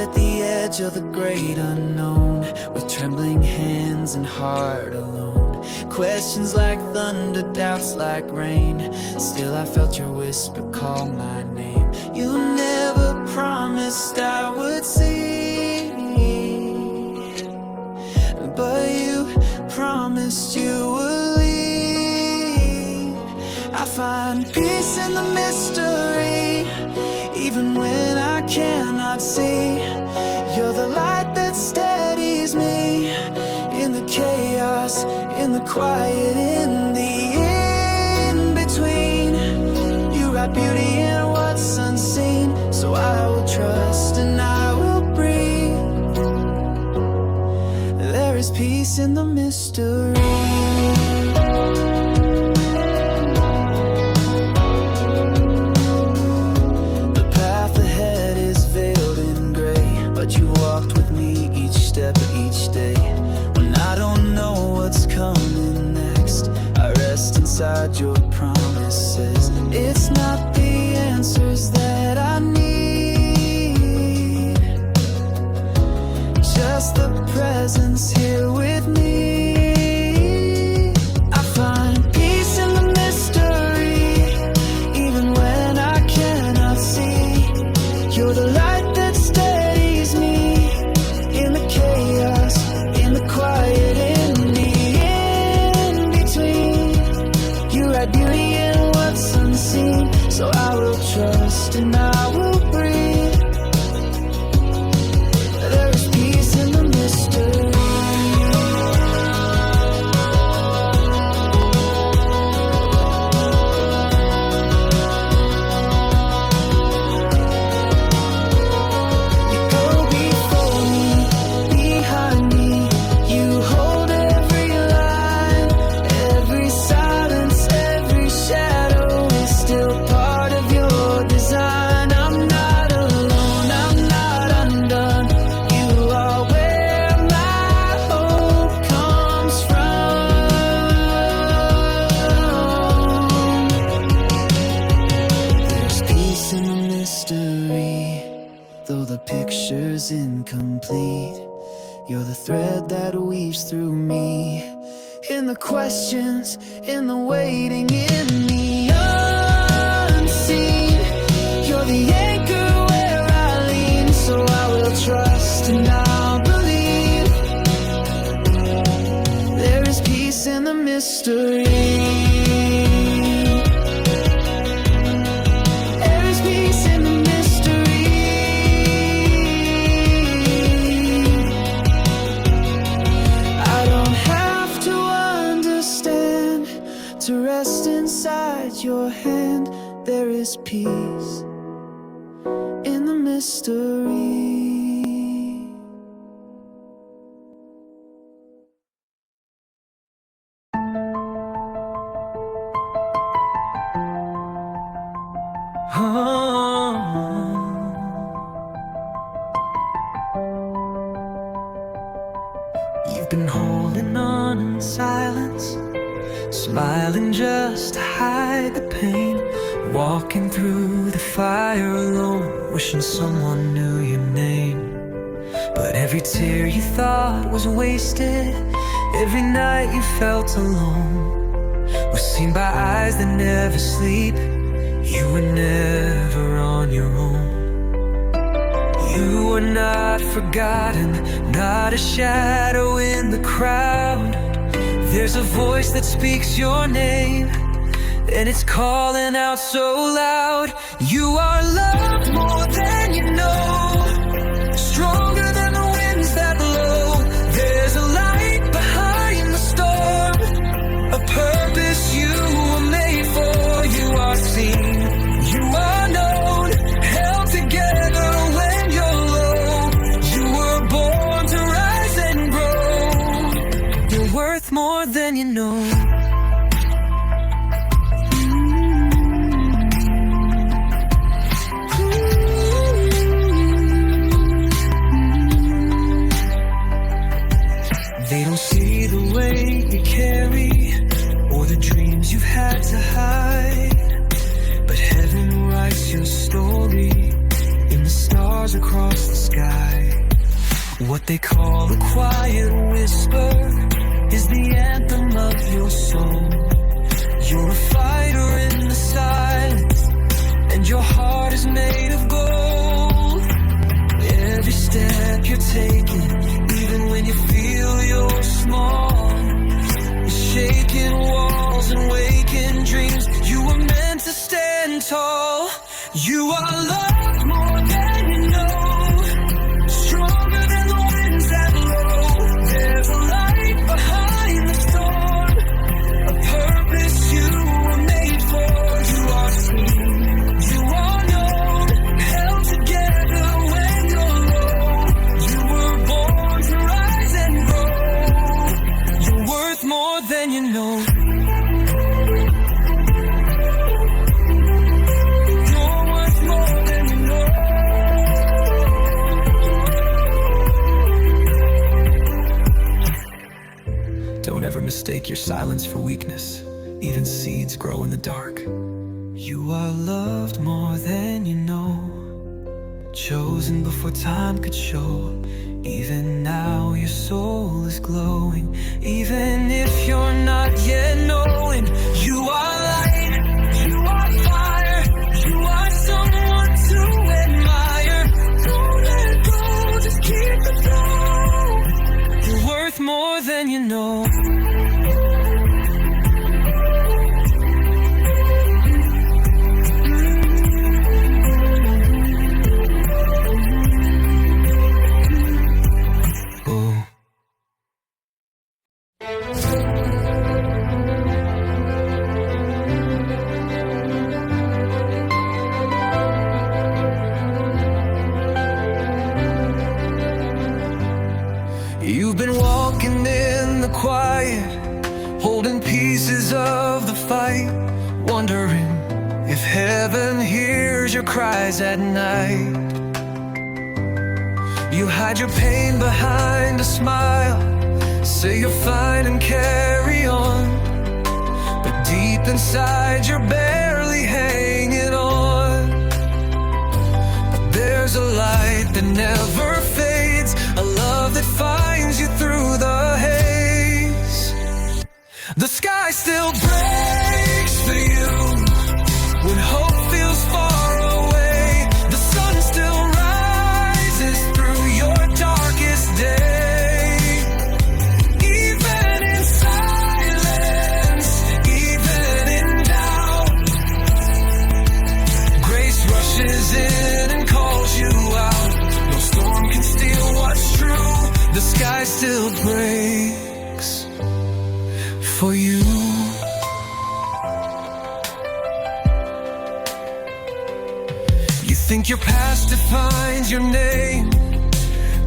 at the edge of the great unknown, with trembling hands and heart alone. Questions like thunder, doubts like rain. Still I felt your whisper call my name. You never promised I would see, but you promised you would lead. I find peace in the mystery, even when I cannot see. You're the light that steadies me in the chaos, in the quiet, in the in-between. You write beauty in what's unseen, so I will trust and I will breathe. There is peace in the mystery. But you walked with me each step of each day. When I don't know what's coming next, I rest inside your promises. It's not the answers that I need, just the presence here with me. I find peace in the mystery, even when I cannot see. You're the light that steadies me in the chaos, in the quiet, in the in-between. You write beauty in what's unseen, so I will trust and I will breathe. There is peace in the mystery. Though the picture's incomplete, you're the thread that weaves through me. In the questions, in the waiting, in the unseen. You're the anchor where I lean, so I will trust and I'll believe. There is peace in the mystery. To rest inside your hand, there is peace in the mystery. You've been holding on in silence, smiling just to hide the pain, walking through the fire alone, wishing someone knew your name. But every tear you thought was wasted, every night you felt alone, was seen by eyes that never sleep. You were never on your own. You were not forgotten, not a shadow in the crowd. There's a voice that speaks your name, and it's calling out so loud. You are loved more than you know, stronger than the winds that blow. There's a light behind the storm, a purpose you were made for. You are seen, you are known, held together when you're low. You were born to rise and grow. You're worth more than you know. They don't see the weight you carry or the dreams you've had to hide, but heaven writes your story in the stars. stars across the sky. What they call a quiet whisper is the anthem of your soul. You're a fighter in the silence, and your heart is made of gold. Every step you're taking, even when you feel you're small, is shaking walls and waking dreams. You were meant to stand tall. You are loved more than you know, stronger than the winds that blow. There's a light behind the storm, a purpose you were made for. You are seen, you are known, held together when you're low. You were born to rise and grow. You're worth more than you know. Don't ever mistake your silence for weakness. Even seeds grow in the dark. You are loved more than you know, chosen before time could show. Even now your soul is glowing, even if you're not yet knowing. You are light, you are fire, you are someone to admire. Don't let go, just keep the flow. You're worth more than you know. You've been walking in the quiet, holding pieces of the fight, wondering if heaven hears your cries at night. You hide your pain behind a smile, say you're fine and carry on, but deep inside you're barely hanging on. But there's a light that never fades, a love that finds you through the haze. The sky still breaks for you when hope feels far away. The sun still rises through your darkest day. Even in silence, even in doubt, grace rushes in and calls you out. No storm can steal what's true. The sky still breaks for you. You think your past defines your name,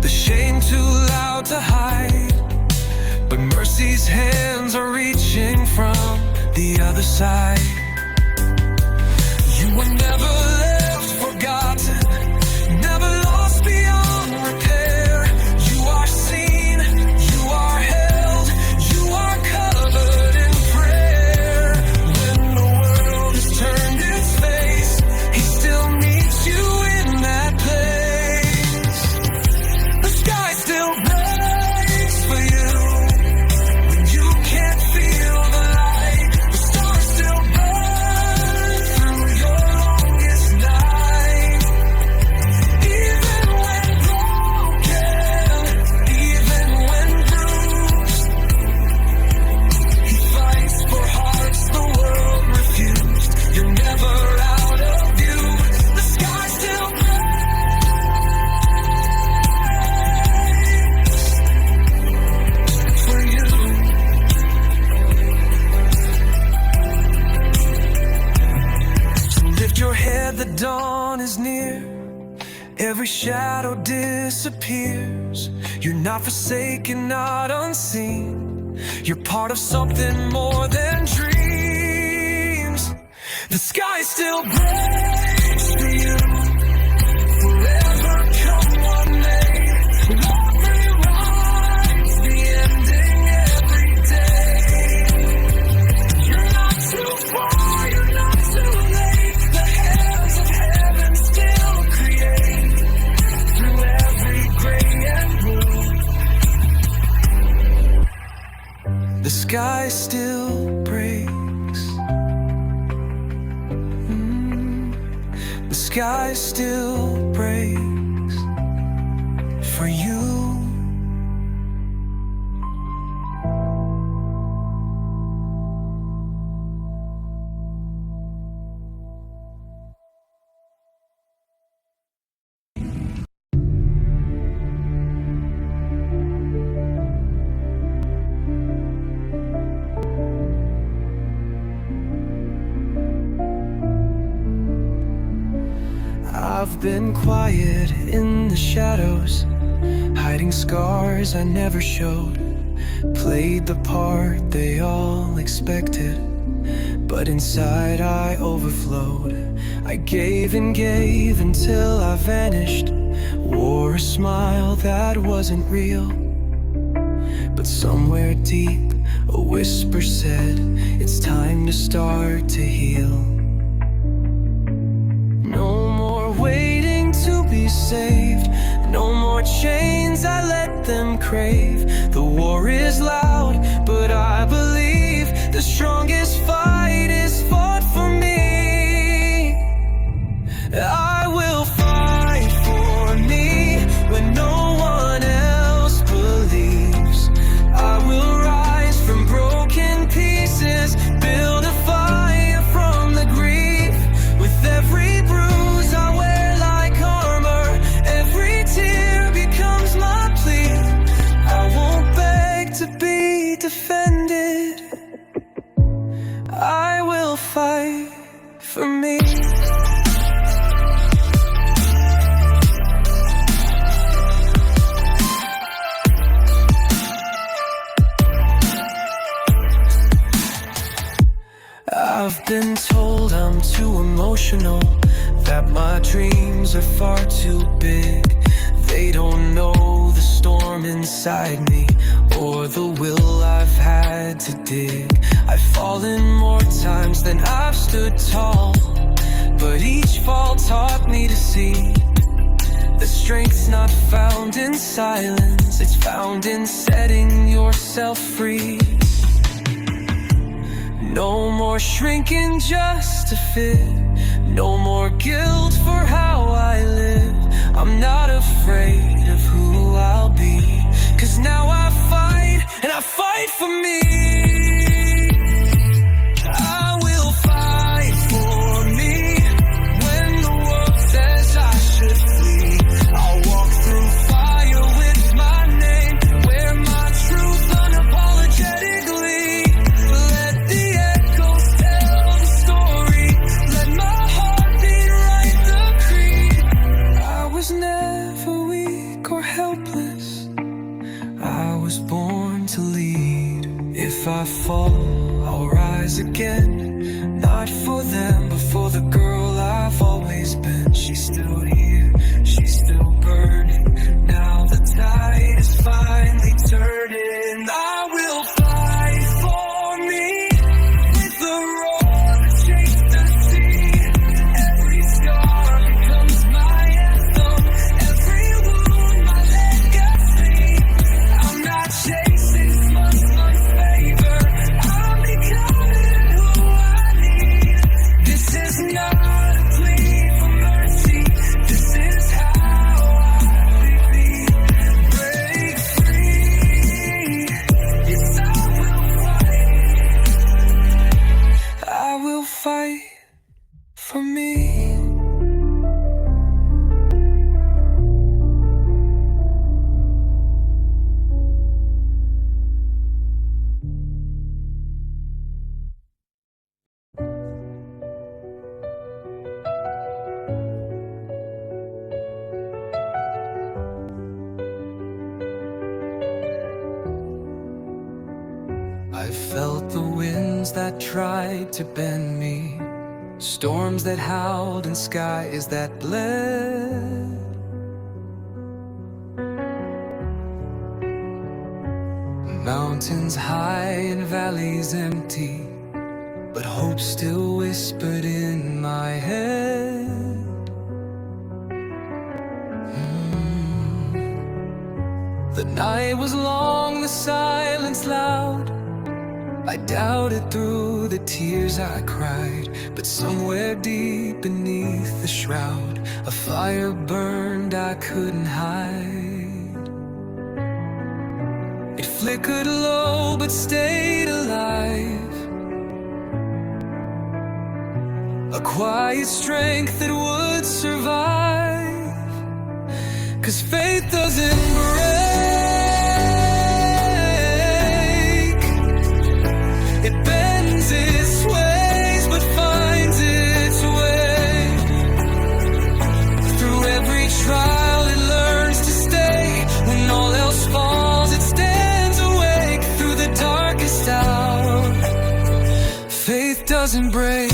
the shame too loud to hide, but mercy's hands are reaching from the other side. You were never left forgotten, never lost beyond repair. You are seen, you are held, you are covered in prayer. When the world has turned its face, he still meets you in that place. The sky still breaks for you when you can't feel the light. The stars still burn through your longest night. Even when broken, even when bruised, he fights for hearts the world refused. You're never out of view. The sky still breaks for you. So lift your head, the dawn is near. Every shadow disappears. You're not forsaken, not unseen. You're part of something more than dreams. The sky still breaks for you. Forever come what may. Love rewrites the ending every day. You're not too far, you're not too late. The hands of heaven still create. still breaks. The sky still breaks for you. I've been quiet in the shadows, hiding scars I never showed. Played the part they all expected, but inside I overflowed. I gave and gave until I vanished, wore a smile that wasn't real. But somewhere deep, a whisper said, it's time to start to heal. No more waiting to be saved, no more chains I let them crave. The war is loud, but I believe the strongest fight is fought for me. I will fight for me when no one else believes. I will rise from broken pieces, build a fire from the grief. With every bruise I wear like armor, every tear becomes my plea. I won't beg to be defended, I will fight for me. I've been told I'm too emotional, that my dreams are far too big. They don't know the storm inside me, or the will I've had to dig. I've fallen more times than I've stood tall, but each fall taught me to see the strength's not found in silence, it's found in setting yourself free. No more shrinking just to fit, no more guilt for how I live. I'm not afraid of who I'll be, 'cause now I fight, and I fight for me. I will fight for me when the world says I should flee. I'll walk through fire with my name, wear my truth unapologetically. Let the echoes tell the story, let my heart beat right the creed. I was never weak or helpless, I was born to lead. If I fall, I'll rise again, not for them, but for the girl I've always been. She's still here, she's still burning, now the tide is finally turning. I will fight for me, with the roar to chase the sea. Every scar becomes my anthem, every wound my legacy. I'm not chasing someone's favor, I'm becoming who I need. This is not a plea for mercy, this is how I be. Break free, yes, I will fight for me. I felt the winds that tried to bend me, storms that howled and skies that bled. Mountains high and valleys empty, but hope still whispered in my head. The night was long, the silence loud, I doubted through the tears I cried, but somewhere deep beneath the shroud, a fire burned I couldn't hide. It flickered low but stayed alive, a quiet strength that would survive. 'Cause faith doesn't break, it bends its ways but finds its way. Through every trial it learns to stay. When all else falls it stands awake. Through the darkest hour, faith doesn't break.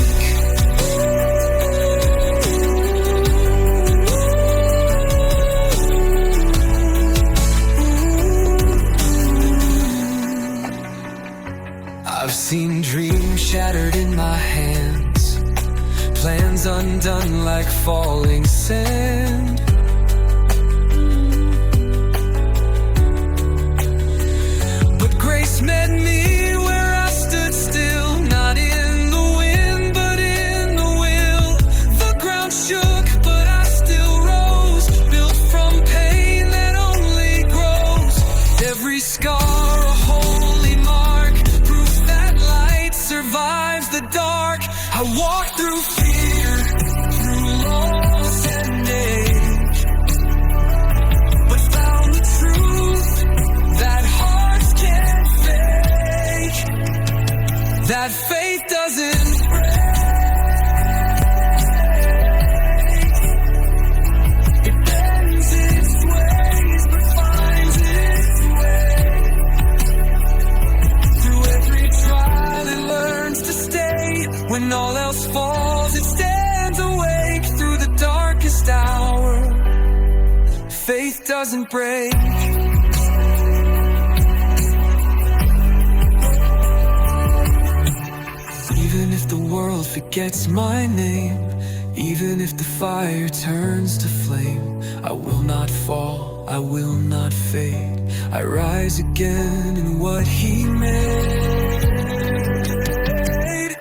I've seen dreams shattered in my hands, plans undone like falling sand. But grace met me where I stood still, not in the wind but in the will. The ground shook but I still rose, built from pain that only grows. Every scar a holy mark, survives the dark. I walk through fear, through loss and age, but found the truth that hearts can't fake, that faith doesn't break. It bends its ways but finds its way. Through every trial it learns to stay. When all else falls it stands awake. Through the darkest hour, faith doesn't break. Even if the world forgets my name, even if the fire turns to flame, I will not fall, I will not fade. I rise again in what He made.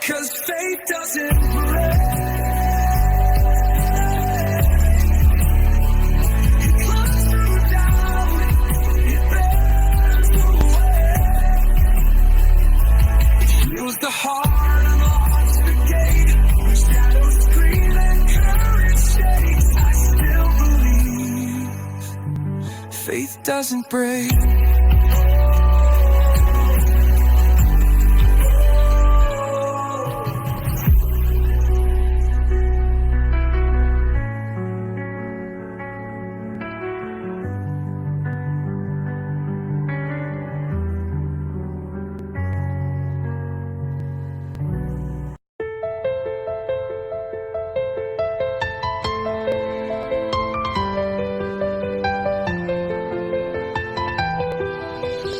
'Cause faith doesn't break, it climbs through doubt, it bears the way. It heals the heart, unlocks the gate. When shadows scream and courage shakes, I still believe faith doesn't break.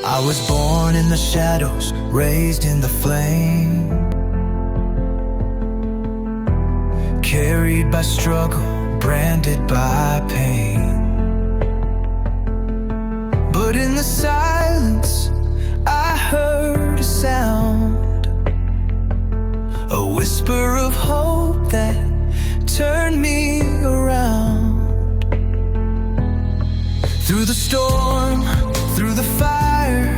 I was born in the shadows, raised in the flame, carried by struggle, branded by pain. But in the silence I heard a sound, a whisper of hope that turned me around. Through the storm, through the fire,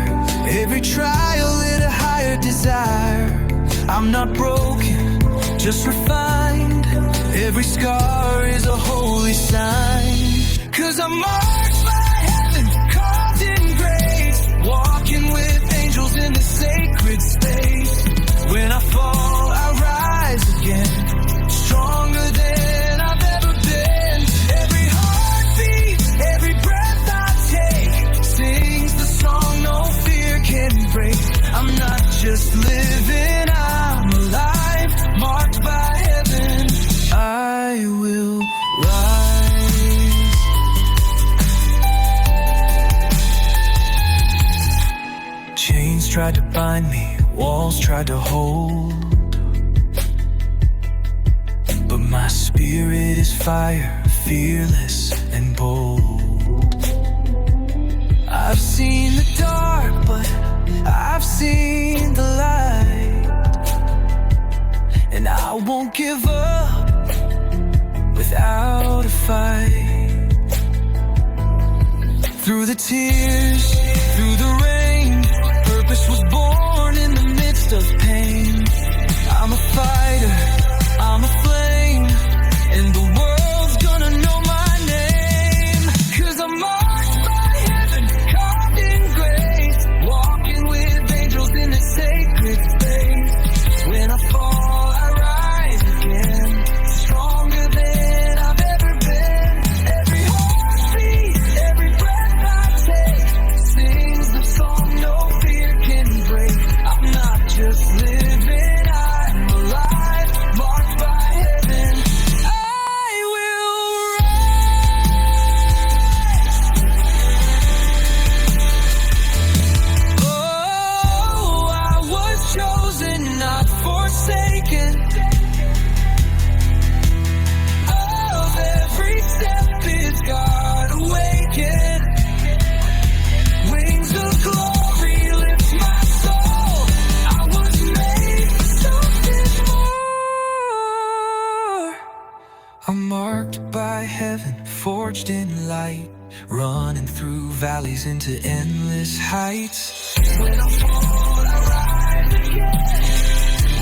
every trial lit a higher desire. I'm not broken, just refined. Every scar is a holy sign. 'Cause I'm marked by heaven, carved in grace, walking with angels in the sacred space. When I fall, I rise again, stronger than I've ever been. Every heartbeat, every breath I take, sings the song no fear can break. I'm not just living, I'm alive, marked by heaven. I will rise. Chains tried to bind me, walls tried to hold, but my spirit is fire, fearless and bold. I've seen the dark, but I've seen the light, and I won't give up without a fight. Through the tears, through the rain, purpose was born in the midst of pain. I'm a fighter, I'm a flame, and the world's gonna know my name. 'Cause I'm marked by heaven, carved in grace, walking with angels in a sacred space. When I fall, I rise again, stronger than I've ever been. Every heartbeat, every breath I take, sings the song no fear can break. I'm not just living, I'm alive, marked by heaven. I will rise. Oh, I was chosen, not forsaken. Of every step is God awakened. Wings of glory lift my soul. I was made for something more. I'm marked by heaven, forged in light, running through valleys into endless heights. When I fall, I rise again,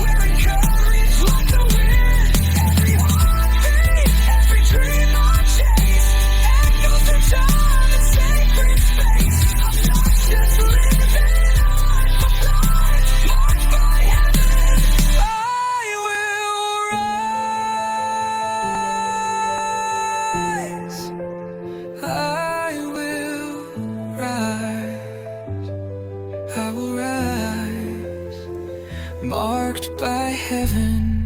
wearing courage like the wind. Every heartbeat, every dream I chase, echoes of time and sacred space. I'm not just living, I'm alive, marked by heaven. I will rise. I will rise. I will rise, marked by heaven.